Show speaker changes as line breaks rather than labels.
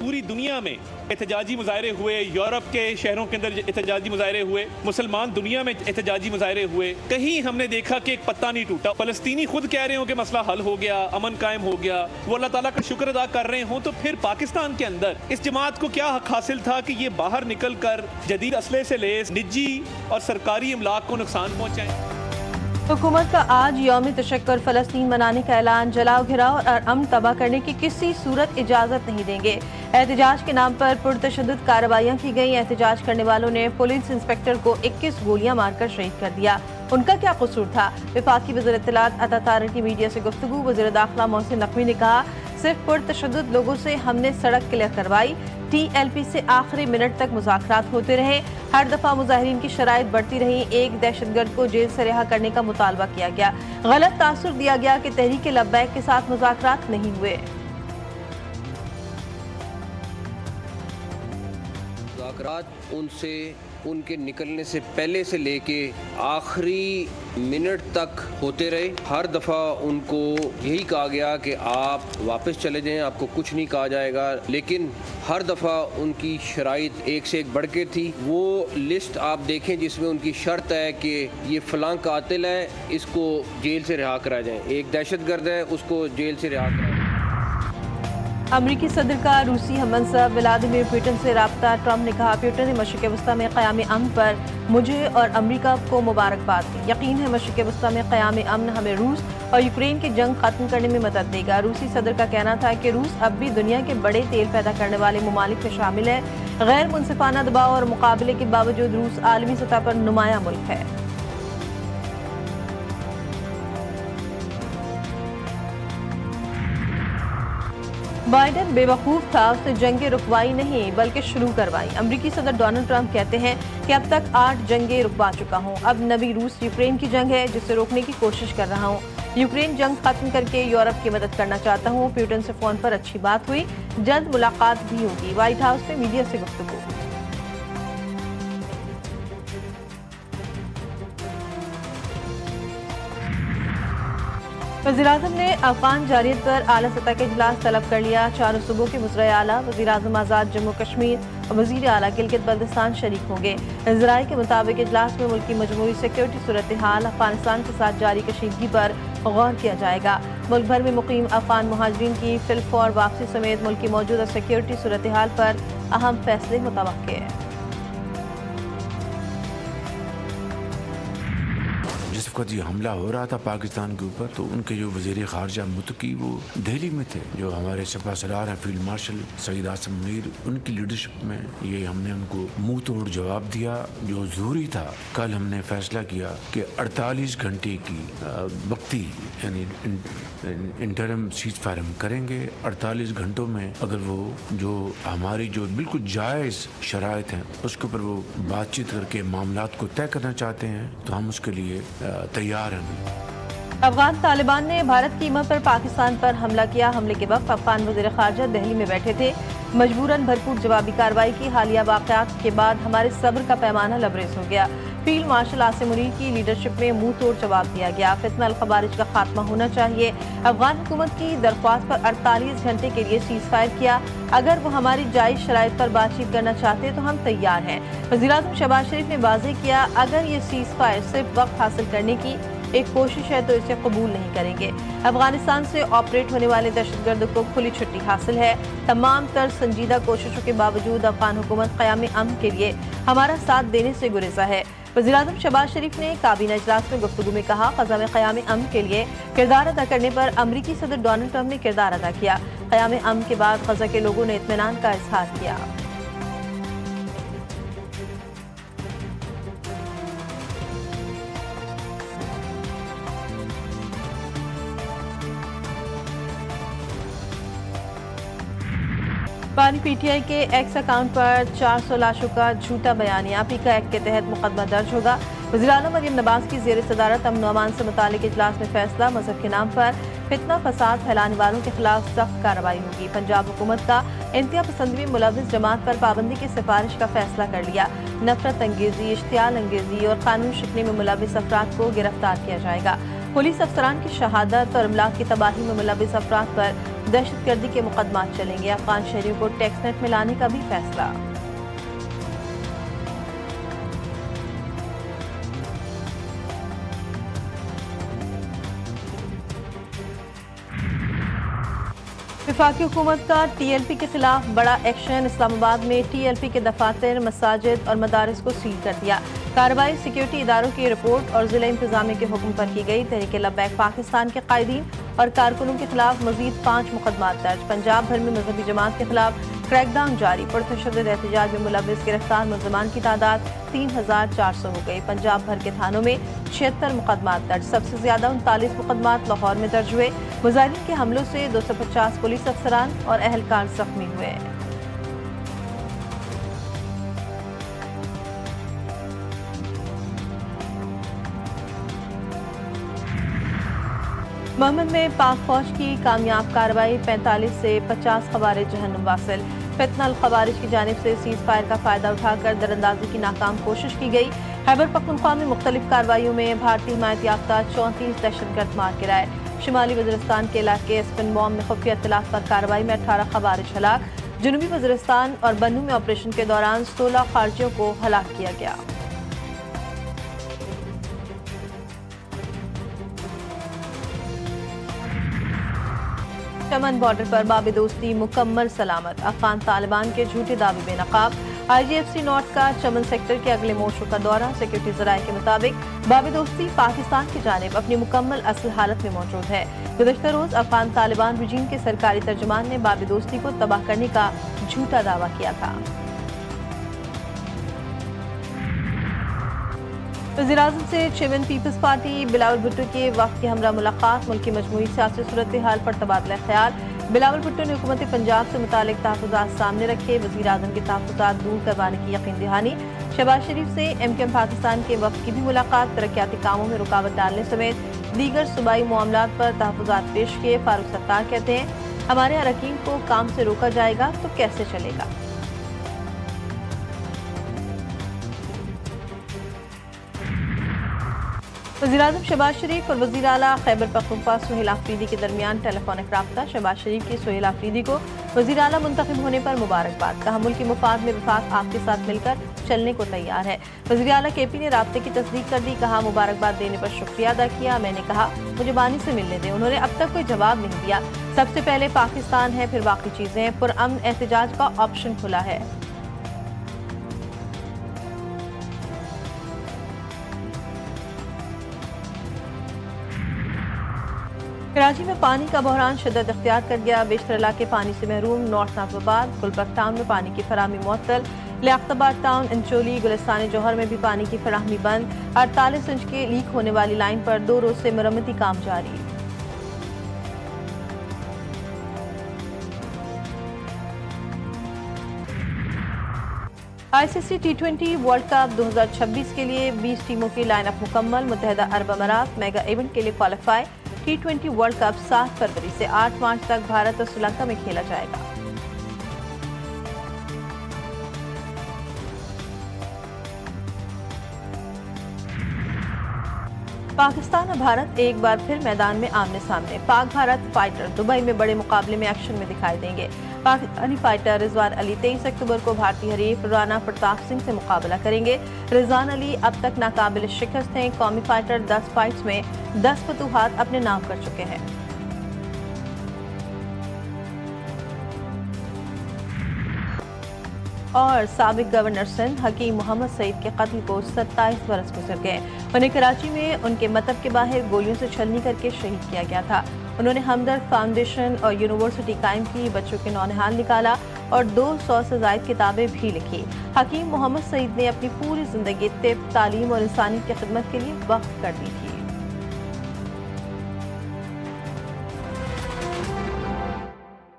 पूरी दुनिया में एहतजाजी मुजाहरे हुए, यूरोप के शहरों के अंदर एहतजाजी मुजाहरे हुए, मुसलमान दुनिया में एहतजाजी मुजाहरे हुए, कहीं हमने देखा कि एक पत्ता नहीं टूटा। फलस्तीनी खुद कह रहे हो कि मसला हल हो गया, अमन कायम हो गया, वो अल्लाह ताला का शुक्र अदा कर रहे हों, तो फिर पाकिस्तान के अंदर इस जमात को क्या हक हासिल था कि ये बाहर निकल कर जदीद असले से लेस निजी और सरकारी इमलाक को नुकसान पहुँचाएं।
हुकूमत का आज यौम तशक्कुर फ़लस्तीन मनाने का ऐलान। जलाओ घिराव और अमन तबाह करने की किसी सूरत इजाज़त नहीं देंगे। एहतजाज के नाम पर पुरतशद्दुद कार्रवाइयाँ की गई। एहतजाज करने वालों ने पुलिस इंस्पेक्टर को 21 गोलियां मारकर शहीद कर दिया। उनका क्या कसूर था? वफाकी वज़ीर इत्तलात अता तारर की मीडिया से गुफ्तगू। वज़ीर दाखिला मोहसिन नकवी ने कहा, सिर्फ पुरतशद्दुद लोगों से हमने सड़क क्लियर करवाई। TLP से आखिरी मिनट तक मुज़ाकरात होते रहे। हर दफ़ा मुजाहिरीन की शराइत बढ़ती रही। एक दहशतगर्द को जेल से रिहा करने का मुतालबा किया गया। गलत तासुर दिया गया कि तहरीक लब्बैक के साथ मुज़ाकरात नहीं हुए।
मुज़ाकरात उनसे उनके निकलने से पहले से लेके आखिरी मिनट तक होते रहे। हर दफ़ा उनको यही कहा गया कि आप वापस चले जाएं, आपको कुछ नहीं कहा जाएगा, लेकिन हर दफ़ा उनकी शराइत एक से एक बढ़ के थी। वो लिस्ट आप देखें जिसमें उनकी शर्त है कि ये फ़लाँ कातिल है, इसको जेल से रिहा कराया जाए, एक दहशतगर्द है, उसको जेल से रिहा कराया जाए।
अमरीकी सदर का रूसी हममंसब व्लादिमीर पुतिन से राब्ता। ट्रंप ने कहा, पुतिन ने मशरिक़ वस्ता में क़याम अमन पर मुझे और अमरीका को मुबारकबाद दी। यकीन है मशरिक़ वस्ता में क़याम अमन हमें रूस और यूक्रेन की जंग खत्म करने में मदद देगा। रूसी सदर का कहना था कि रूस अब भी दुनिया के बड़े तेल पैदा करने वाले ममालिक में शामिल है। गैर मुनसिफाना दबाव और मुकाबले के बावजूद रूस आलमी सतह पर नुमाया मुल्क है। बाइडेन बेवकूफ़ था, उसने जंगें रुकवाई नहीं बल्कि शुरू करवाई। अमरीकी सदर डोनाल्ड ट्रंप कहते हैं कि अब तक 8 जंगें रुकवा चुका हूँ। अब नवी रूस यूक्रेन की जंग है जिसे रोकने की कोशिश कर रहा हूँ। यूक्रेन जंग खत्म करके यूरोप की मदद करना चाहता हूँ। पुतिन से फ़ोन पर अच्छी बात हुई, जल्द मुलाकात भी होगी। व्हाइट हाउस में मीडिया से गुफ्तगू। वज़ीर-ए-आज़म ने अफ़गान जारियत पर आला सतह का इजलास तलब कर लिया। 4 सूबों के वज़ीर आला, वज़ीर-ए-आज़म आज़ाद जम्मू कश्मीर और वज़ीर आला गिलगित बल्तिस्तान शरीक होंगे। ज़राए के मुताबिक इजलास में मुल्क की मजमूई सिक्योरिटी सूरत हाल, अफ़गानिस्तान के साथ जारी कशीदगी पर गौर किया जाएगा। मुल्क भर में मुकीम अफ़गान मुहाजिरीन की फिलफौर वापसी समेत मुल्क की मौजूदा सिक्योरिटी सूरत हाल पर अहम फैसले मुतवक्के हैं।
जिस वक्त ये हमला हो रहा था पाकिस्तान के ऊपर, तो उनके जो वज़ीर ख़ारजा मुतकी वो दिल्ली में थे। जो हमारे सपा सलार हैं फील्ड मार्शल सईद आसिम मुनीर, उनकी लीडरशिप में ये हमने उनको मुंह तोड़ जवाब दिया जो ज़रूरी था। कल हमने फैसला किया कि 48 घंटे की वक्ती यानी इंटरम सीज़ फायर हम करेंगे। 48 घंटों में अगर वो जो हमारी जो बिल्कुल जायज़ शराइत हैं उसके ऊपर वो बातचीत करके मामलात को तय करना चाहते हैं तो हम उसके लिए तैयार हैं।
अफगान तालिबान ने भारत की ईमा पर पाकिस्तान पर हमला किया। हमले के वक्त अफगान वज़ीर ख़ारजा दिल्ली में बैठे थे। मजबूरन भरपूर जवाबी कार्रवाई की। हालिया वाक़यात के बाद हमारे सब्र का पैमाना लबरेज हो गया। फील्ड मार्शल आसिम मुनीर की लीडरशिप में मुंह तोड़ जवाब दिया गया। फितना अल खवारिज का खात्मा होना चाहिए। अफगान हुकूमत की दरख्वास्त पर 48 घंटे के लिए सीज़ फायर किया। अगर वो हमारी जायज़ शराइत पर बातचीत करना चाहते तो हम तैयार हैं। वज़ीर-ए-आज़म शहबाज शरीफ ने वाज़ेह किया, अगर ये सीज़ फायर सिर्फ वक्त हासिल करने की एक कोशिश है तो इसे कबूल नहीं करेंगे। अफगानिस्तान से ऑपरेट होने वाले दहशतगर्द को खुली छुट्टी हासिल है। तमाम तर संजीदा कोशिशों के बावजूद अफगान हुकूमत क़याम अमन के लिए हमारा साथ देने से गुरेज़ा है। वज़ीर-ए-आज़म शहबाज शरीफ ने काबीना इजलास में गुफ्तगू में कहा, ग़ज़ा में क़याम अमन के लिए किरदार अदा करने पर अमरीकी सदर डोनाल्ड ट्रंप ने किरदार अदा किया। क़याम अमन के बाद ग़ज़ा के लोगों ने इत्मीनान का इज़हार किया। पानी PTI के एक्स अकाउंट पर 400 लाशों का झूठा बयानिया। पीका एक्ट के तहत मुकदमा दर्ज होगा। वज़ीर-ए-आला मरियम नवाज़ की ज़ेर सदारत अमन अमान से मुतालिक इजलास में फैसला। मजहब के नाम पर फितना फसाद फैलाने वालों के खिलाफ सख्त कार्रवाई होगी। पंजाब हुकूमत का इंतहा पसंदी में मुलविस जमात पर पाबंदी की सिफारिश का फैसला कर लिया। नफरत अंगेजी, इश्तियाल अंगेजी और कानून शिकने में मुलविस अफराद को गिरफ्तार किया जाएगा। पुलिस अफसरान की शहादत और इमलाक की तबाही में मुलविस अफराद पर दहशतगर्दी के मुकदमात चलेंगे। अफगान शहरियों को टैक्स नेट में लाने का भी फैसला। वफाकी हुकूमत का TLP के खिलाफ बड़ा एक्शन। इस्लामाबाद में TLP के दफातर, मसाजिद और मदारिस को सील कर दिया। कार्रवाई सिक्योरिटी इदारों की रिपोर्ट और जिला इंतजामिया के हुक्म पर की गई। तहरीक लब्बैक पाकिस्तान के कायदीन और कारकुनों के खिलाफ मजीद 5 मुकदमात दर्ज। पंजाब भर में मजहबी जमात के खिलाफ क्रैकडाउन जारी। पुरतशद्दुद एहतजाज में मुलविस गिरफ्तार मुलजमान की तादाद 3400 हो गई। पंजाब भर के थानों में 76 मुकदमात दर्ज। सबसे ज्यादा 39 मुकदमात लाहौर में दर्ज हुए। मुजाहिरीन के हमलों से 250 पुलिस अफसरान और अहलकार जख्मी हुए। मोहम्मद में पाक फौज की कामयाब कार्रवाई। 45 से 50 खवारिज जहन्नुम वासिल। फितनल खवारिज की जानिब से सीज फायर का फायदा उठाकर दरअंदाजी की नाकाम कोशिश की गई। खैबर पख्तूनख्वा में मुख्तलिफ कार्रवाइयों में भारतीय हिमायत याफ्ता 34 दहशतगर्द मार गिराए। शिमाली वज़ीरिस्तान के इलाके स्पिन बॉम्ब में खुफिया इत्तलात पर कार्रवाई में 18 खवारिज हलाक। जनूबी वज़ीरिस्तान और बन्नू में ऑपरेशन के दौरान 16 खारजियों को हलाक किया गया। चमन बॉर्डर पर बाब दोस्ती मुकम्मल सलामत। अफगान तालिबान के झूठे दावे बेनकाब। IGFC नॉर्थ का चमन सेक्टर के अगले मोर्चों का दौरा। सिक्योरिटी जराये के मुताबिक बाब दोस्ती पाकिस्तान की जानिब अपनी मुकम्मल असल हालत में मौजूद है। गुज़श्ता रोज अफगान तालिबान रजीम के सरकारी तर्जुमान ने बाब दोस्ती को तबाह करने का झूठा दावा किया था। वज़ीर-ए-आज़म से chairman people's party Bilawal Bhutto के वफ़द के हमरा मुलाकात। मुल्क की मजमूई सियासी सूरत हाल पर तबादला ख्याल। बिलावल भुट्टो ने हुकूमत पंजाब से मुतालिक तहफ़्फ़ुज़ात सामने रखे। वज़ीर-ए-आज़म के तहफ़्फ़ुज़ात दूर करवाने की यकीन दहानी। शहबाज शरीफ से MKM पाकिस्तान के वफ़द की भी मुलाकात। तरक्याती कामों में रुकावट डालने समेत दीगर सूबाई मामलात पर तहफ़्फ़ुज़ात पेश किए। फारूक सत्तार कहते हैं, हमारे अरकान को काम से रोका जाएगा तो कैसे चलेगा। वज़ीर-ए-आज़म शहबाज शरीफ और वज़ीर आला खैबर पख्तूनख्वा सुहेल आफरीदी के दरमियान टेलीफोनिक राब्ता। शहबाज शरीफ की सुहेल आफरीदी को वज़ीर आला मुंतखब होने पर मुबारकबाद। कहा, मुल्क की मुफाद में वफाक आपके साथ मिलकर चलने को तैयार है। वज़ीर आला KP ने राब्ते की तस्दीक कर दी। कहा, मुबारकबाद देने पर शुक्रिया अदा किया। मैंने कहा मुझे बानी से मिलने दें। उन्होंने अब तक कोई जवाब नहीं दिया। सबसे पहले पाकिस्तान है, फिर बाकी चीजें। पुरअमन एहतजाज का ऑप्शन खुला है। कराची में पानी का बहरान शिद्दत इख्तियार कर गया। बेशतर इलाके पानी से महरूम। नॉर्थ नाफाबाद, गुलबर्ग टाउन में पानी की फराहमी मुअत्तल। लियाकताबाद टाउन, इंचोली, गुलिस्तान जौहर में भी पानी की फराहमी बंद। 48 इंच के लीक होने वाली लाइन पर 2 रोज से मरम्मती काम जारी। ICC T20 वर्ल्ड कप 2026 के लिए 20 टीमों की लाइनअप मुकम्मल। मुत्तहिदा अरब अमारात मेगा इवेंट के लिए क्वालिफाई। T20 वर्ल्ड कप 7 फरवरी से 8 मार्च तक भारत और श्रीलंका में खेला जाएगा। पाकिस्तान और भारत एक बार फिर मैदान में आमने सामने। पाक भारत फाइटर दुबई में बड़े मुकाबले में एक्शन में दिखाई देंगे। पाकिस्तानी फाइटर रिजवान अली 23 अक्टूबर को भारतीय हरीफ राणा प्रताप सिंह से मुकाबला करेंगे। रिजवान अली अब तक नाकाबिल शिकस्त हैं। कौमी फाइटर 10 फाइट्स में 10 फतूहात अपने नाम कर चुके हैं। और साबिक गवर्नर सिंध हकीम मोहम्मद सईद के कत्ल को 27 बरस गुजर गए। उन्हें कराची में उनके मकतब के बाहर गोलियों से छलनी करके शहीद किया गया था। उन्होंने हमदर्द फाउंडेशन और यूनिवर्सिटी कायम की, बच्चों के नौनिहाल निकाला और 200 से ज़ायद किताबें भी लिखी। हकीम मोहम्मद सईद ने अपनी पूरी जिंदगी तिब, तालीम और इंसानियत की खिदमत के लिए वक्फ कर दी थी।